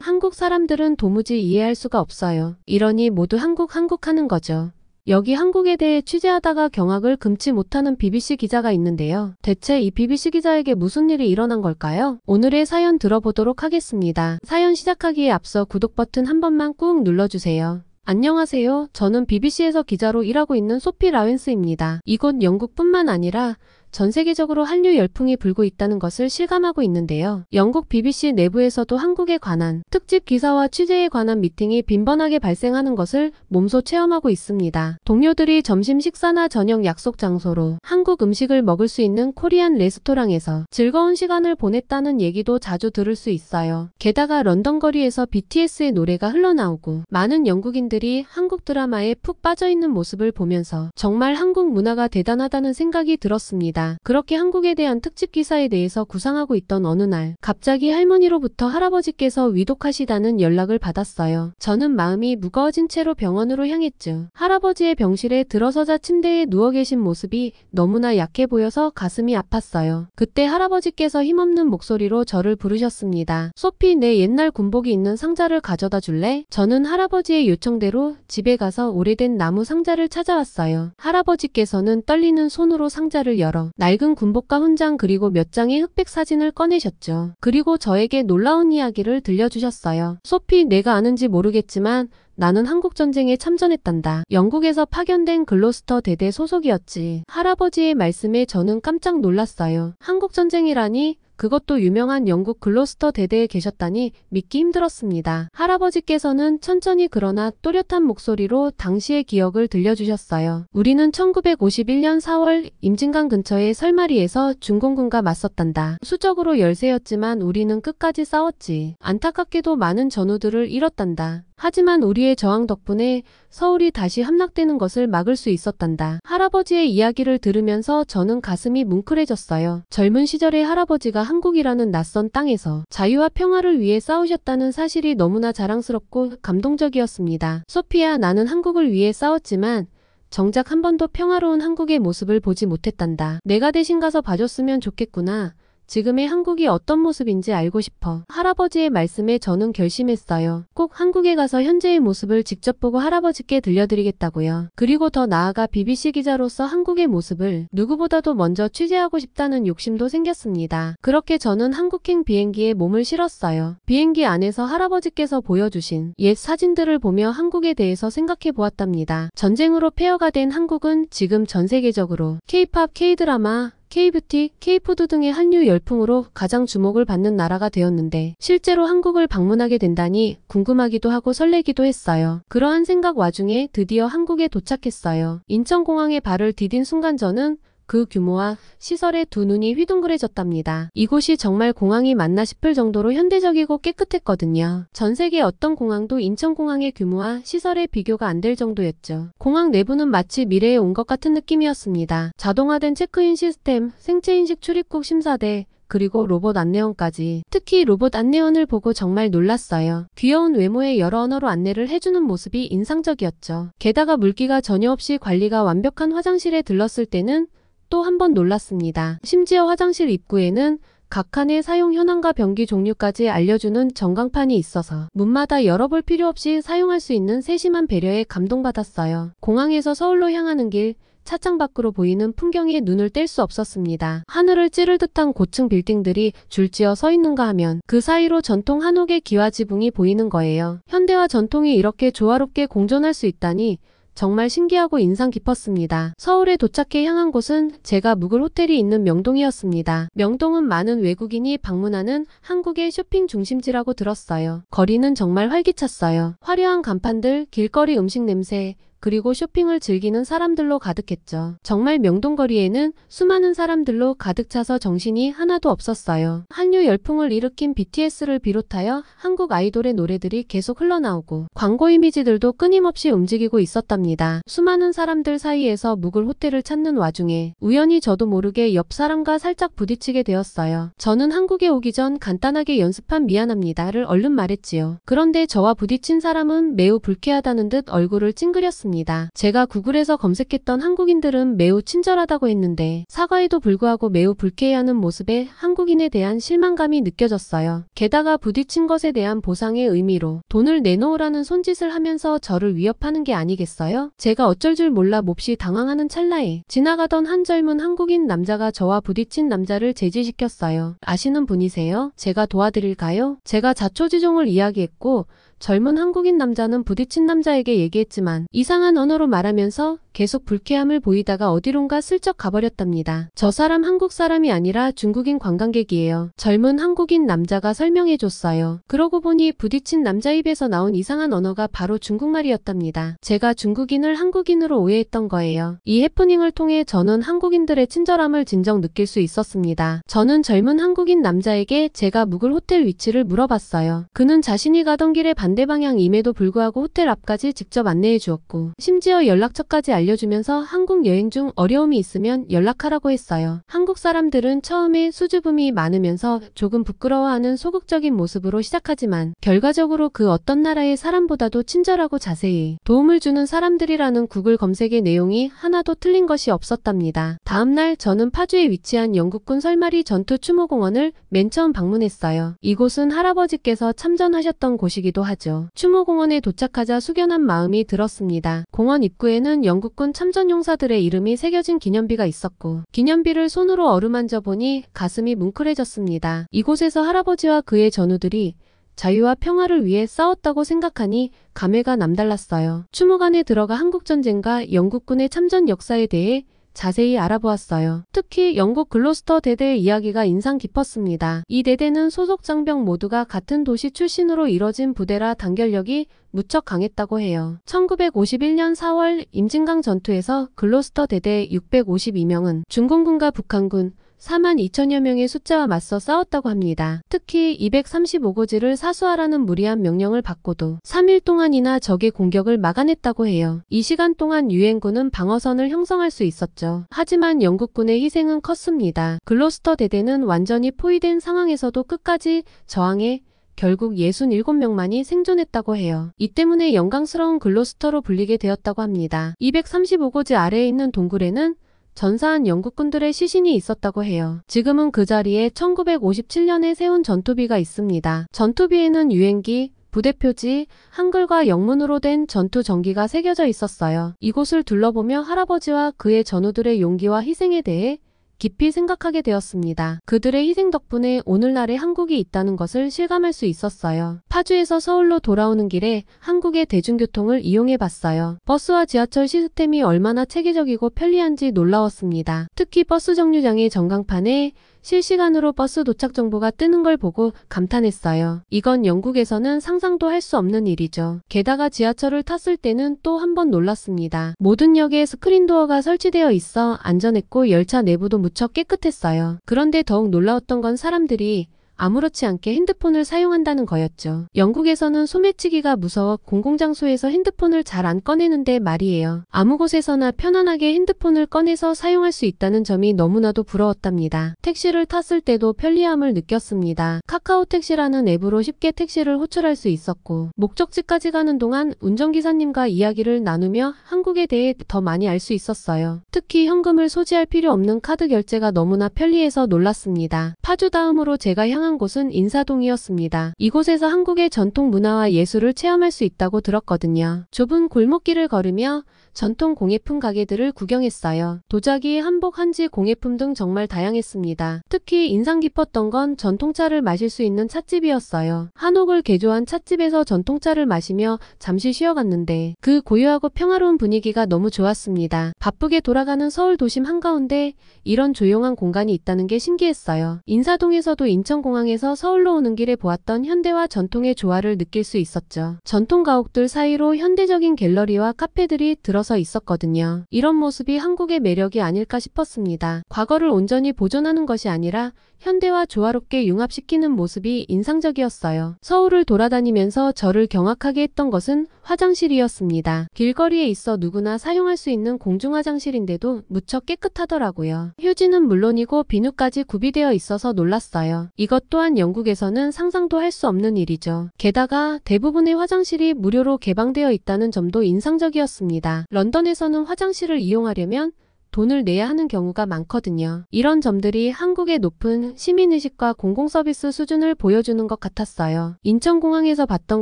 한국 사람들은 도무지 이해할 수가 없어요. 이러니 모두 한국 하는 거죠. 여기 한국에 대해 취재하다가 경악을 금치 못하는 BBC 기자가 있는데요. 대체 이 BBC 기자에게 무슨 일이 일어난 걸까요? 오늘의 사연 들어보도록 하겠습니다. 사연 시작하기에 앞서 구독 버튼 한 번만 꾹 눌러주세요. 안녕하세요. 저는 BBC에서 기자로 일하고 있는 소피 라웬스입니다. 이곳 영국뿐만 아니라 전 세계적으로 한류 열풍이 불고 있다는 것을 실감하고 있는데요. 영국 BBC 내부에서도 한국에 관한 특집 기사와 취재에 관한 미팅이 빈번하게 발생하는 것을 몸소 체험하고 있습니다. 동료들이 점심 식사나 저녁 약속 장소로 한국 음식을 먹을 수 있는 코리안 레스토랑에서 즐거운 시간을 보냈다는 얘기도 자주 들을 수 있어요. 게다가 런던 거리에서 BTS의 노래가 흘러나오고 많은 영국인들이 한국 드라마에 푹 빠져있는 모습을 보면서 정말 한국 문화가 대단하다는 생각이 들었습니다. 그렇게 한국에 대한 특집 기사에 대해서 구상하고 있던 어느 날 갑자기 할머니로부터 할아버지께서 위독하시다는 연락을 받았어요. 저는 마음이 무거워진 채로 병원으로 향했죠. 할아버지의 병실에 들어서자 침대에 누워 계신 모습이 너무나 약해 보여서 가슴이 아팠어요. 그때 할아버지께서 힘없는 목소리로 저를 부르셨습니다. 소피, 내 옛날 군복이 있는 상자를 가져다 줄래? 저는 할아버지의 요청대로 집에 가서 오래된 나무 상자를 찾아왔어요. 할아버지께서는 떨리는 손으로 상자를 열어 낡은 군복과 훈장 그리고 몇 장의 흑백 사진을 꺼내셨죠. 그리고 저에게 놀라운 이야기를 들려주셨어요. 소피, 내가 아는지 모르겠지만 나는 한국전쟁에 참전했단다. 영국에서 파견된 글로스터 대대 소속이었지. 할아버지의 말씀에 저는 깜짝 놀랐어요. 한국전쟁이라니? 그것도 유명한 영국 글로스터 대대에 계셨다니 믿기 힘들었습니다. 할아버지께서는 천천히 그러나 또렷한 목소리로 당시의 기억을 들려주셨어요. 우리는 1951년 4월 임진강 근처의 설마리에서 중공군과 맞섰단다. 수적으로 열세였지만 우리는 끝까지 싸웠지. 안타깝게도 많은 전우들을 잃었단다. 하지만 우리의 저항 덕분에 서울이 다시 함락되는 것을 막을 수 있었단다. 할아버지의 이야기를 들으면서 저는 가슴이 뭉클해졌어요. 젊은 시절에 할아버지가 한국이라는 낯선 땅에서 자유와 평화를 위해 싸우셨다는 사실이 너무나 자랑스럽고 감동적이었습니다. 소피야, 나는 한국을 위해 싸웠지만 정작 한 번도 평화로운 한국의 모습을 보지 못했단다. 내가 대신 가서 봐줬으면 좋겠구나. 지금의 한국이 어떤 모습인지 알고 싶어. 할아버지의 말씀에 저는 결심했어요. 꼭 한국에 가서 현재의 모습을 직접 보고 할아버지께 들려드리겠다고요. 그리고 더 나아가 BBC 기자로서 한국의 모습을 누구보다도 먼저 취재하고 싶다는 욕심도 생겼습니다. 그렇게 저는 한국행 비행기에 몸을 실었어요. 비행기 안에서 할아버지께서 보여주신 옛 사진들을 보며 한국에 대해서 생각해 보았답니다. 전쟁으로 폐허가 된 한국은 지금 전 세계적으로 K-팝, K-드라마, K-뷰티, K-푸드 등의 한류 열풍으로 가장 주목을 받는 나라가 되었는데 실제로 한국을 방문하게 된다니 궁금하기도 하고 설레기도 했어요. 그러한 생각 와중에 드디어 한국에 도착했어요. 인천공항에 발을 디딘 순간 저는 그 규모와 시설에 두 눈이 휘둥그레졌답니다. 이곳이 정말 공항이 맞나 싶을 정도로 현대적이고 깨끗했거든요. 전 세계 어떤 공항도 인천공항의 규모와 시설에 비교가 안 될 정도였죠. 공항 내부는 마치 미래에 온 것 같은 느낌이었습니다. 자동화된 체크인 시스템, 생체인식 출입국 심사대, 그리고 로봇 안내원까지. 특히 로봇 안내원을 보고 정말 놀랐어요. 귀여운 외모에 여러 언어로 안내를 해주는 모습이 인상적이었죠. 게다가 물기가 전혀 없이 관리가 완벽한 화장실에 들렀을 때는 또 한 번 놀랐습니다. 심지어 화장실 입구에는 각 칸의 사용 현황과 변기 종류까지 알려주는 전광판이 있어서 문마다 열어볼 필요 없이 사용할 수 있는 세심한 배려에 감동받았어요. 공항에서 서울로 향하는 길, 차창 밖으로 보이는 풍경에 눈을 뗄 수 없었습니다. 하늘을 찌를 듯한 고층 빌딩들이 줄지어 서 있는가 하면 그 사이로 전통 한옥의 기와 지붕이 보이는 거예요. 현대와 전통이 이렇게 조화롭게 공존할 수 있다니 정말 신기하고 인상 깊었습니다. 서울에 도착해 향한 곳은 제가 묵을 호텔이 있는 명동이었습니다. 명동은 많은 외국인이 방문하는 한국의 쇼핑 중심지라고 들었어요. 거리는 정말 활기찼어요. 화려한 간판들, 길거리 음식 냄새, 그리고 쇼핑을 즐기는 사람들로 가득했죠. 정말 명동거리에는 수많은 사람들로 가득 차서 정신이 하나도 없었어요. 한류 열풍을 일으킨 BTS를 비롯하여 한국 아이돌의 노래들이 계속 흘러나오고 광고 이미지들도 끊임없이 움직이고 있었답니다. 수많은 사람들 사이에서 묵을 호텔을 찾는 와중에 우연히 저도 모르게 옆 사람과 살짝 부딪히게 되었어요. 저는 한국에 오기 전 간단하게 연습한 미안합니다를 얼른 말했지요. 그런데 저와 부딪힌 사람은 매우 불쾌하다는 듯 얼굴을 찡그렸습니다. 있었습니다. 제가 구글에서 검색했던 한국인들은 매우 친절하다고 했는데 사과에도 불구하고 매우 불쾌해하는 모습에 한국인에 대한 실망감이 느껴졌어요. 게다가 부딪힌 것에 대한 보상의 의미로 돈을 내놓으라는 손짓을 하면서 저를 위협하는 게 아니겠어요? 제가 어쩔 줄 몰라 몹시 당황하는 찰나에 지나가던 한 젊은 한국인 남자가 저와 부딪힌 남자를 제지시켰어요. 아시는 분이세요? 제가 도와드릴까요? 제가 자초지종을 이야기했고 젊은 한국인 남자는 부딪힌 남자에게 얘기했지만 이상한 언어로 말하면서 계속 불쾌함을 보이다가 어디론가 슬쩍 가버렸답니다. 저 사람 한국 사람이 아니라 중국인 관광객이에요. 젊은 한국인 남자가 설명해줬어요. 그러고 보니 부딪힌 남자 입에서 나온 이상한 언어가 바로 중국말이었답니다. 제가 중국인을 한국인으로 오해했던 거예요. 이 해프닝을 통해 저는 한국인들의 친절함을 진정 느낄 수 있었습니다. 저는 젊은 한국인 남자에게 제가 묵을 호텔 위치를 물어봤어요. 그는 자신이 가던 길의 반대 방향임에도 불구하고 호텔 앞까지 직접 안내해 주었고 심지어 연락처까지 알려주면서 한국 여행 중 어려움이 있으면 연락하라고 했어요. 한국 사람들은 처음에 수줍음이 많으면서 조금 부끄러워하는 소극적인 모습으로 시작하지만 결과적으로 그 어떤 나라의 사람보다도 친절하고 자세히 도움을 주는 사람들이라는 구글 검색의 내용이 하나도 틀린 것이 없었답니다. 다음날 저는 파주에 위치한 영국군 설마리 전투 추모공원을 맨 처음 방문했어요. 이곳은 할아버지께서 참전하셨던 곳이기도 하죠. 추모공원에 도착하자 숙연한 마음이 들었습니다. 공원 입구에는 영국군 참전용사들의 이름이 새겨진 기념비가 있었고 기념비를 손으로 어루만져 보니 가슴이 뭉클해졌습니다. 이곳에서 할아버지와 그의 전우들이 자유와 평화를 위해 싸웠다고 생각하니 감회가 남달랐어요. 추모관에 들어가 한국전쟁과 영국군의 참전 역사에 대해 자세히 알아보았어요. 특히 영국 글로스터 대대의 이야기가 인상 깊었습니다. 이 대대는 소속 장병 모두가 같은 도시 출신으로 이뤄진 부대라 단결력이 무척 강했다고 해요. 1951년 4월 임진강 전투에서 글로스터 대대 652명은 중공군과 북한군 4만 2천여 명의 숫자와 맞서 싸웠다고 합니다. 특히 235고지를 사수하라는 무리한 명령을 받고도 3일 동안이나 적의 공격을 막아냈다고 해요. 이 시간 동안 유엔군은 방어선을 형성할 수 있었죠. 하지만 영국군의 희생은 컸습니다. 글로스터 대대는 완전히 포위된 상황에서도 끝까지 저항해 결국 67명만이 생존했다고 해요. 이 때문에 영광스러운 글로스터로 불리게 되었다고 합니다. 235고지 아래에 있는 동굴에는 전사한 영국군들의 시신이 있었다고 해요. 지금은 그 자리에 1957년에 세운 전투비가 있습니다. 전투비에는 유엔기, 부대표지, 한글과 영문으로 된 전투 전기가 새겨져 있었어요. 이곳을 둘러보며 할아버지와 그의 전우들의 용기와 희생에 대해 깊이 생각하게 되었습니다. 그들의 희생 덕분에 오늘날의 한국이 있다는 것을 실감할 수 있었어요. 파주에서 서울로 돌아오는 길에 한국의 대중교통을 이용해 봤어요. 버스와 지하철 시스템이 얼마나 체계적이고 편리한지 놀라웠습니다. 특히 버스 정류장의 전광판에 실시간으로 버스 도착 정보가 뜨는 걸 보고 감탄했어요. 이건 영국에서는 상상도 할 수 없는 일이죠. 게다가 지하철을 탔을 때는 또 한 번 놀랐습니다. 모든 역에 스크린도어가 설치되어 있어 안전했고 열차 내부도 무척 깨끗했어요. 그런데 더욱 놀라웠던 건 사람들이 아무렇지 않게 핸드폰을 사용한다는 거였죠. 영국에서는 소매치기가 무서워 공공장소에서 핸드폰을 잘 안 꺼내는데 말이에요. 아무 곳에서나 편안하게 핸드폰을 꺼내서 사용할 수 있다는 점이 너무나도 부러웠답니다. 택시를 탔을 때도 편리함을 느꼈습니다. 카카오 택시라는 앱으로 쉽게 택시를 호출할 수 있었고 목적지까지 가는 동안 운전기사님과 이야기를 나누며 한국에 대해 더 많이 알 수 있었어요. 특히 현금을 소지할 필요 없는 카드 결제가 너무나 편리해서 놀랐습니다. 파주 다음으로 제가 향한 곳은 인사동이었습니다. 이곳에서 한국의 전통 문화와 예술을 체험할 수 있다고 들었거든요. 좁은 골목길을 걸으며 전통 공예품 가게들을 구경했어요. 도자기, 한복, 한지, 공예품 등 정말 다양했습니다. 특히 인상 깊었던 건 전통차를 마실 수 있는 찻집이었어요. 한옥을 개조한 찻집에서 전통차를 마시며 잠시 쉬어갔는데 그 고요하고 평화로운 분위기가 너무 좋았습니다. 바쁘게 돌아가는 서울 도심 한가운데 이런 조용한 공간이 있다는 게 신기했어요. 인사동에서도 인천공항에서 서울로 오는 길에 보았던 현대와 전통의 조화를 느낄 수 있었죠. 전통 가옥들 사이로 현대적인 갤러리와 카페들이 들어서 있었거든요. 이런 모습이 한국의 매력이 아닐까 싶었습니다. 과거를 온전히 보존하는 것이 아니라 현대와 조화롭게 융합시키는 모습이 인상적이었어요. 서울을 돌아다니면서 저를 경악하게 했던 것은 화장실이었습니다. 길거리에 있어 누구나 사용할 수 있는 공중화장실인데도 무척 깨끗하더라고요. 휴지는 물론이고 비누까지 구비되어 있어서 놀랐어요. 이것 또한 영국에서는 상상도 할 수 없는 일이죠. 게다가 대부분의 화장실이 무료로 개방되어 있다는 점도 인상적이었습니다. 런던에서는 화장실을 이용하려면 돈을 내야 하는 경우가 많거든요. 이런 점들이 한국의 높은 시민의식과 공공서비스 수준을 보여주는 것 같았어요. 인천공항에서 봤던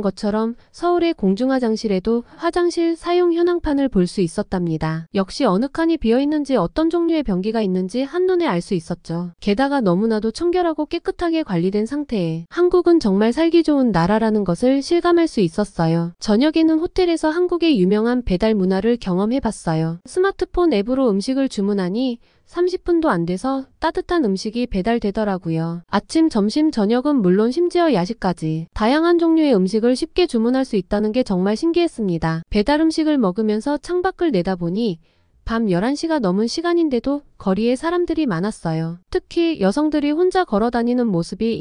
것처럼 서울의 공중화장실에도 화장실 사용 현황판을 볼 수 있었답니다. 역시 어느 칸이 비어있는지 어떤 종류의 변기가 있는지 한눈에 알 수 있었죠. 게다가 너무나도 청결하고 깨끗하게 관리된 상태에 한국은 정말 살기 좋은 나라라는 것을 실감할 수 있었어요. 저녁에는 호텔에서 한국의 유명한 배달 문화를 경험해봤어요. 스마트폰 앱으로 음식을 주문하니 30분도 안 돼서 따뜻한 음식이 배달되더라고요. 아침, 점심, 저녁은 물론 심지어 야식까지 다양한 종류의 음식을 쉽게 주문할 수 있다는 게 정말 신기했습니다. 배달 음식을 먹으면서 창밖을 내다보니 밤 11시가 넘은 시간인데도 거리에 사람들이 많았어요. 특히 여성들이 혼자 걸어다니는 모습이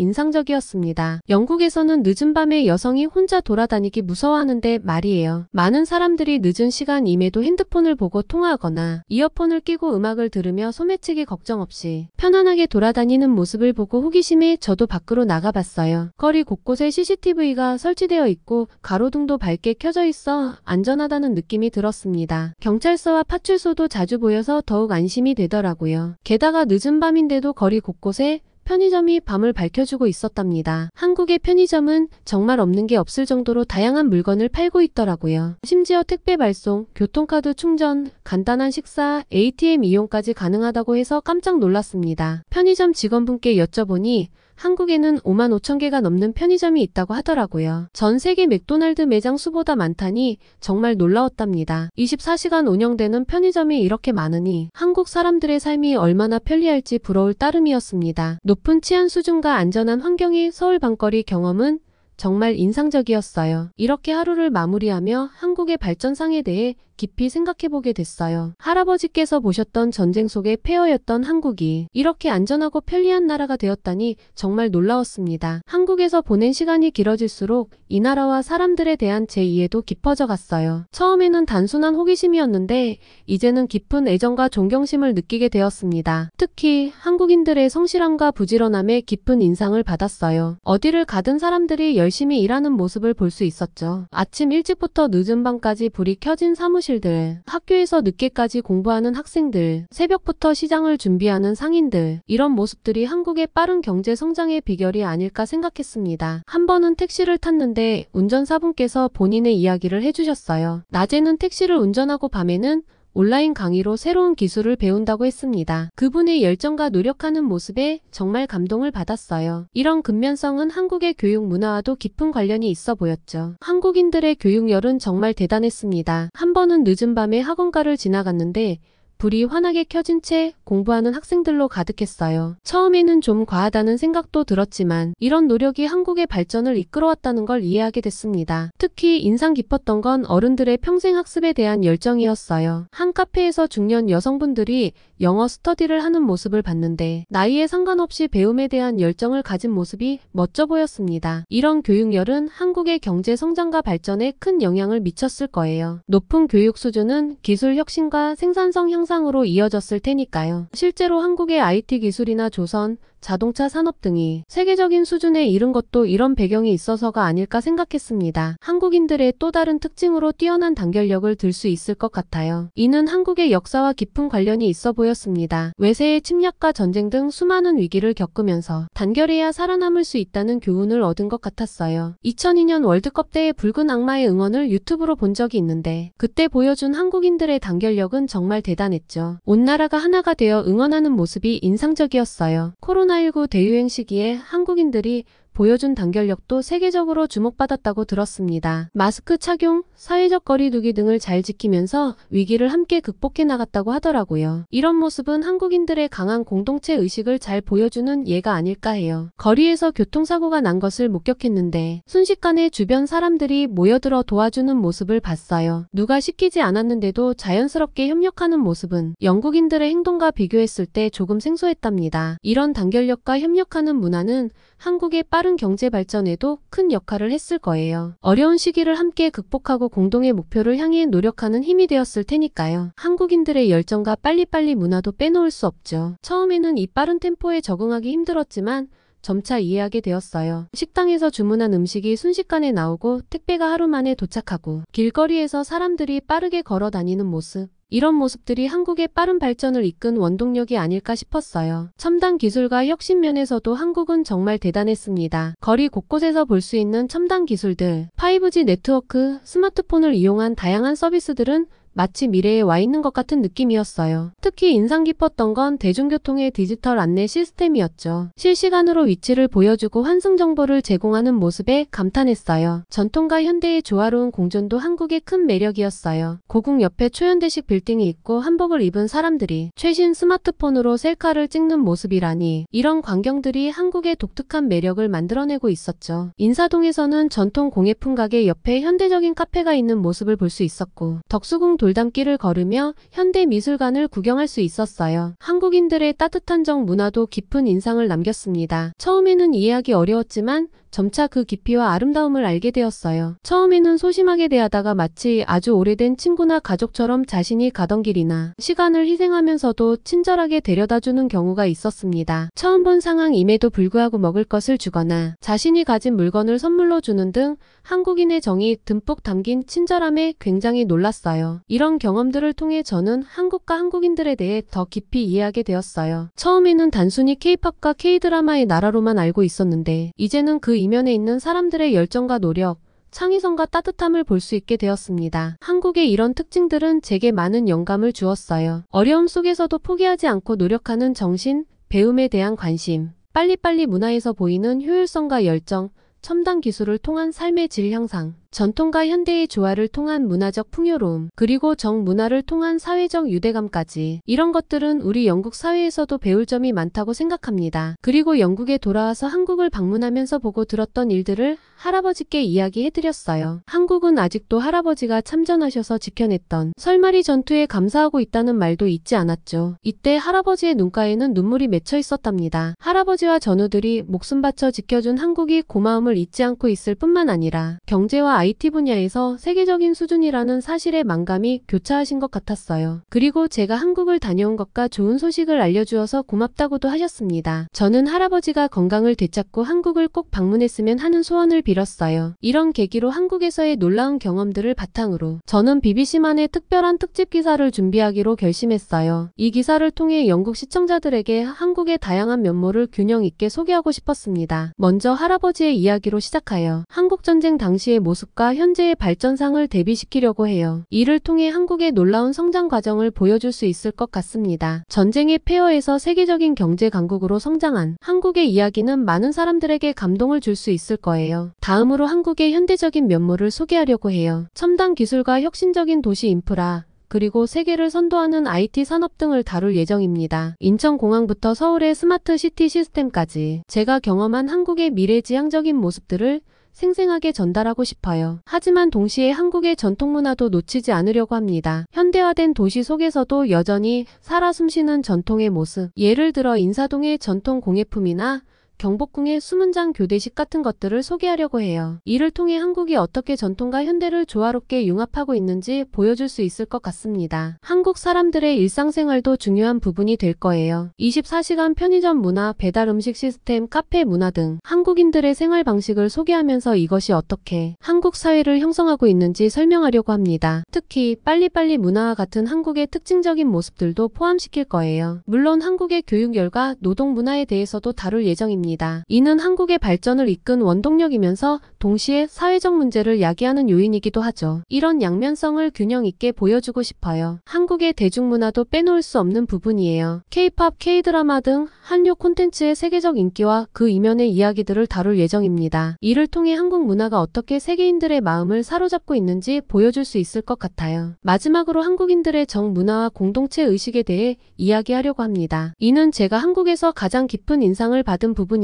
인상적이었습니다. 영국에서는 늦은 밤에 여성이 혼자 돌아다니기 무서워하는데 말이에요. 많은 사람들이 늦은 시간임에도 핸드폰을 보고 통화하거나 이어폰을 끼고 음악을 들으며 소매치기 걱정 없이 편안하게 돌아다니는 모습을 보고 호기심에 저도 밖으로 나가봤어요. 거리 곳곳에 CCTV가 설치되어 있고 가로등도 밝게 켜져 있어 안전하다는 느낌이 들었습니다. 경찰서와 파출소도 자주 보여서 더욱 안심이 되더라고요. 게다가 늦은 밤인데도 거리 곳곳에 편의점이 밤을 밝혀주고 있었답니다. 한국의 편의점은 정말 없는 게 없을 정도로 다양한 물건을 팔고 있더라고요. 심지어 택배 발송, 교통카드 충전, 간단한 식사, ATM 이용까지 가능하다고 해서 깜짝 놀랐습니다. 편의점 직원분께 여쭤보니 한국에는 5만 5천 개가 넘는 편의점이 있다고 하더라고요. 전 세계 맥도날드 매장 수보다 많다니 정말 놀라웠답니다. 24시간 운영되는 편의점이 이렇게 많으니 한국 사람들의 삶이 얼마나 편리할지 부러울 따름이었습니다. 높은 치안 수준과 안전한 환경의 서울 밤거리 경험은 정말 인상적이었어요. 이렇게 하루를 마무리하며 한국의 발전상에 대해 깊이 생각해보게 됐어요. 할아버지께서 보셨던 전쟁 속의 폐허였던 한국이 이렇게 안전하고 편리한 나라가 되었다니 정말 놀라웠습니다. 한국에서 보낸 시간이 길어질수록 이 나라와 사람들에 대한 제 이해도 깊어져 갔어요. 처음에는 단순한 호기심이었는데 이제는 깊은 애정과 존경심을 느끼게 되었습니다. 특히 한국인들의 성실함과 부지런함에 깊은 인상을 받았어요. 어디를 가든 사람들이 열심히 일하는 모습을 볼 수 있었죠. 아침 일찍부터 늦은 밤까지 불이 켜진 사무실들, 학교에서 늦게까지 공부하는 학생들, 새벽부터 시장을 준비하는 상인들, 이런 모습들이 한국의 빠른 경제 성장의 비결이 아닐까 생각했습니다. 한 번은 택시를 탔는데 운전사분께서 본인의 이야기를 해주셨어요. 낮에는 택시를 운전하고 밤에는 온라인 강의로 새로운 기술을 배운다고 했습니다. 그분의 열정과 노력하는 모습에 정말 감동을 받았어요. 이런 근면성은 한국의 교육 문화와도 깊은 관련이 있어 보였죠. 한국인들의 교육열은 정말 대단했습니다. 한 번은 늦은 밤에 학원가를 지나갔는데 불이 환하게 켜진 채 공부하는 학생들로 가득했어요. 처음에는 좀 과하다는 생각도 들었지만 이런 노력이 한국의 발전을 이끌어왔다는 걸 이해하게 됐습니다. 특히 인상 깊었던 건 어른들의 평생 학습에 대한 열정이었어요. 한 카페에서 중년 여성분들이 영어 스터디를 하는 모습을 봤는데 나이에 상관없이 배움에 대한 열정을 가진 모습이 멋져 보였습니다. 이런 교육열은 한국의 경제 성장과 발전에 큰 영향을 미쳤을 거예요. 높은 교육 수준은 기술 혁신과 생산성 향상으로 이어졌을 테니까요. 실제로 한국의 IT 기술이나 조선, 자동차 산업 등이 세계적인 수준에 이른 것도 이런 배경이 있어서가 아닐까 생각했습니다. 한국인들의 또 다른 특징으로 뛰어난 단결력을 들 수 있을 것 같아요. 이는 한국의 역사와 깊은 관련이 있어 보였습니다. 외세의 침략과 전쟁 등 수많은 위기를 겪으면서 단결해야 살아남을 수 있다는 교훈을 얻은 것 같았어요. 2002년 월드컵 때의 붉은 악마의 응원을 유튜브로 본 적이 있는데 그때 보여준 한국인들의 단결력은 정말 대단했죠. 온 나라가 하나가 되어 응원하는 모습이 인상적이었어요. 코로나19 대유행 시기에 한국인들이 보여준 단결력도 세계적으로 주목받았다고 들었습니다. 마스크 착용, 사회적 거리두기 등을 잘 지키면서 위기를 함께 극복해 나갔다고 하더라고요. 이런 모습은 한국인들의 강한 공동체 의식을 잘 보여주는 예가 아닐까 해요. 거리에서 교통사고가 난 것을 목격했는데 순식간에 주변 사람들이 모여들어 도와주는 모습을 봤어요. 누가 시키지 않았는데도 자연스럽게 협력하는 모습은 영국인들의 행동과 비교했을 때 조금 생소했답니다. 이런 단결력과 협력하는 문화는 한국의 빠른 경제 발전에도 큰 역할을 했을 거예요. 어려운 시기를 함께 극복하고 공동의 목표를 향해 노력하는 힘이 되었을 테니까요. 한국인들의 열정과 빨리빨리 문화도 빼놓을 수 없죠. 처음에는 이 빠른 템포에 적응하기 힘들었지만 점차 이해하게 되었어요. 식당에서 주문한 음식이 순식간에 나오고 택배가 하루 만에 도착하고 길거리에서 사람들이 빠르게 걸어 다니는 모습. 이런 모습들이 한국의 빠른 발전을 이끈 원동력이 아닐까 싶었어요. 첨단 기술과 혁신 면에서도 한국은 정말 대단했습니다. 거리 곳곳에서 볼 수 있는 첨단 기술들, 5G 네트워크, 스마트폰을 이용한 다양한 서비스들은 마치 미래에 와 있는 것 같은 느낌이었어요. 특히 인상 깊었던 건 대중교통의 디지털 안내 시스템이었죠. 실시간으로 위치를 보여주고 환승 정보를 제공하는 모습에 감탄했어요. 전통과 현대의 조화로운 공존도 한국의 큰 매력이었어요. 고궁 옆에 초현대식 빌딩이 있고 한복을 입은 사람들이 최신 스마트폰으로 셀카를 찍는 모습이라니, 이런 광경들이 한국의 독특한 매력을 만들어내고 있었죠. 인사동에서는 전통 공예품 가게 옆에 현대적인 카페가 있는 모습을 볼 수 있었고, 덕수궁 돌담길을 걸으며 현대미술관을 구경할 수 있었어요. 한국인들의 따뜻한 정 문화도 깊은 인상을 남겼습니다. 처음에는 이해하기 어려웠지만 점차 그 깊이와 아름다움을 알게 되었어요. 처음에는 소심하게 대하다가 마치 아주 오래된 친구나 가족처럼 자신이 가던 길이나 시간을 희생하면서도 친절하게 데려다주는 경우가 있었습니다. 처음 본 상황임에도 불구하고 먹을 것을 주거나 자신이 가진 물건을 선물로 주는 등 한국인의 정이 듬뿍 담긴 친절함에 굉장히 놀랐어요. 이런 경험들을 통해 저는 한국과 한국인들에 대해 더 깊이 이해하게 되었어요. 처음에는 단순히 K-팝과 K-드라마의 나라로만 알고 있었는데 이제는 그 이면에 있는 사람들의 열정과 노력, 창의성과 따뜻함을 볼 수 있게 되었습니다. 한국의 이런 특징들은 제게 많은 영감을 주었어요. 어려움 속에서도 포기하지 않고 노력하는 정신, 배움에 대한 관심, 빨리빨리 문화에서 보이는 효율성과 열정, 첨단 기술을 통한 삶의 질 향상, 전통과 현대의 조화를 통한 문화적 풍요로움, 그리고 정문화를 통한 사회적 유대감까지, 이런 것들은 우리 영국 사회에서도 배울 점이 많다고 생각합니다. 그리고 영국에 돌아와서 한국을 방문하면서 보고 들었던 일들을 할아버지께 이야기해드렸어요. 한국은 아직도 할아버지가 참전하셔서 지켜냈던 설마리 전투에 감사하고 있다는 말도 잊지 않았죠. 이때 할아버지의 눈가에는 눈물이 맺혀 있었답니다. 할아버지와 전우들이 목숨 바쳐 지켜준 한국이 고마움을 잊지 않고 있을 뿐만 아니라 경제와 IT 분야에서 세계적인 수준이라는 사실에 만감이 교차하신 것 같았어요. 그리고 제가 한국을 다녀온 것과 좋은 소식을 알려주어서 고맙다고도 하셨습니다. 저는 할아버지가 건강을 되찾고 한국을 꼭 방문했으면 하는 소원을 빌었어요. 이런 계기로 한국에서의 놀라운 경험들을 바탕으로 저는 BBC만의 특별한 특집 기사를 준비하기로 결심했어요. 이 기사를 통해 영국 시청자들에게 한국의 다양한 면모를 균형 있게 소개하고 싶었습니다. 먼저 할아버지의 이야기로 시작하여 한국 전쟁 당시의 모습과 현재의 발전상을 대비시키려고 해요. 이를 통해 한국의 놀라운 성장 과정을 보여줄 수 있을 것 같습니다. 전쟁의 폐허에서 세계적인 경제 강국으로 성장한 한국의 이야기는 많은 사람들에게 감동을 줄 수 있을 거예요. 다음으로 한국의 현대적인 면모를 소개하려고 해요. 첨단 기술과 혁신적인 도시 인프라, 그리고 세계를 선도하는 IT 산업 등을 다룰 예정입니다. 인천공항부터 서울의 스마트 시티 시스템까지 제가 경험한 한국의 미래지향적인 모습들을 생생하게 전달하고 싶어요. 하지만 동시에 한국의 전통문화도 놓치지 않으려고 합니다. 현대화된 도시 속에서도 여전히 살아 숨쉬는 전통의 모습, 예를 들어 인사동의 전통 공예품이나 경복궁의 수문장 교대식 같은 것들을 소개하려고 해요. 이를 통해 한국이 어떻게 전통과 현대를 조화롭게 융합하고 있는지 보여줄 수 있을 것 같습니다. 한국 사람들의 일상생활도 중요한 부분이 될 거예요. 24시간 편의점 문화, 배달 음식 시스템, 카페 문화 등 한국인들의 생활 방식을 소개하면서 이것이 어떻게 한국 사회를 형성하고 있는지 설명하려고 합니다. 특히 빨리빨리 문화와 같은 한국의 특징적인 모습들도 포함시킬 거예요. 물론 한국의 교육열과 노동 문화에 대해서도 다룰 예정입니다. 이는 한국의 발전을 이끈 원동력이면서 동시에 사회적 문제를 야기하는 요인이기도 하죠. 이런 양면성을 균형 있게 보여주고 싶어요. 한국의 대중문화도 빼놓을 수 없는 부분이에요. K-팝, K-드라마 등 한류 콘텐츠의 세계적 인기와 그 이면의 이야기들을 다룰 예정입니다. 이를 통해 한국 문화가 어떻게 세계인들의 마음을 사로잡고 있는지 보여줄 수 있을 것 같아요. 마지막으로 한국인들의 정문화와 공동체 의식에 대해 이야기하려고 합니다. 이는 제가 한국에서 가장 깊은 인상을 받은 부분이에요.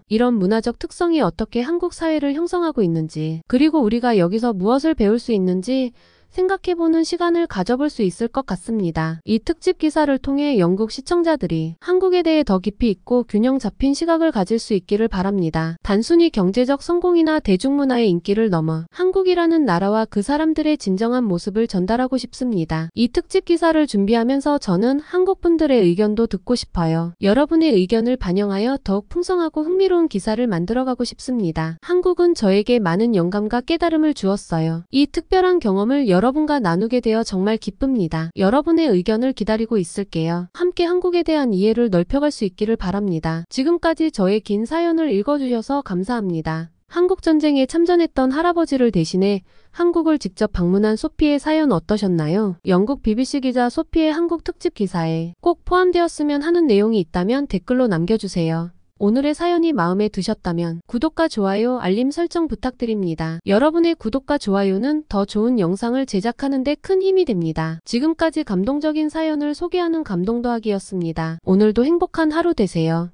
이런 문화적 특성이 어떻게 한국 사회를 형성하고 있는지, 그리고 우리가 여기서 무엇을 배울 수 있는지 생각해보는 시간을 가져볼 수 있을 것 같습니다. 이 특집 기사를 통해 영국 시청자들이 한국에 대해 더 깊이 있고 균형 잡힌 시각을 가질 수 있기를 바랍니다. 단순히 경제적 성공이나 대중문화의 인기를 넘어 한국이라는 나라와 그 사람들의 진정한 모습을 전달하고 싶습니다. 이 특집 기사를 준비하면서 저는 한국 분들의 의견도 듣고 싶어요. 여러분의 의견을 반영하여 더욱 풍성하고 흥미로운 기사를 만들어가고 싶습니다. 한국은 저에게 많은 영감과 깨달음을 주었어요. 이 특별한 경험을 여러분과 나누게 되어 정말 기쁩니다. 여러분의 의견을 기다리고 있을게요. 함께 한국에 대한 이해를 넓혀갈 수 있기를 바랍니다. 지금까지 저의 긴 사연을 읽어주셔서 감사합니다. 한국전쟁에 참전했던 할아버지를 대신해 한국을 직접 방문한 소피의 사연 어떠셨나요? 영국 BBC 기자 소피의 한국 특집 기사에 꼭 포함되었으면 하는 내용이 있다면 댓글로 남겨주세요. 오늘의 사연이 마음에 드셨다면 구독과 좋아요, 알림 설정 부탁드립니다. 여러분의 구독과 좋아요는 더 좋은 영상을 제작하는 데 큰 힘이 됩니다. 지금까지 감동적인 사연을 소개하는 감동 더하기였습니다. 오늘도 행복한 하루 되세요.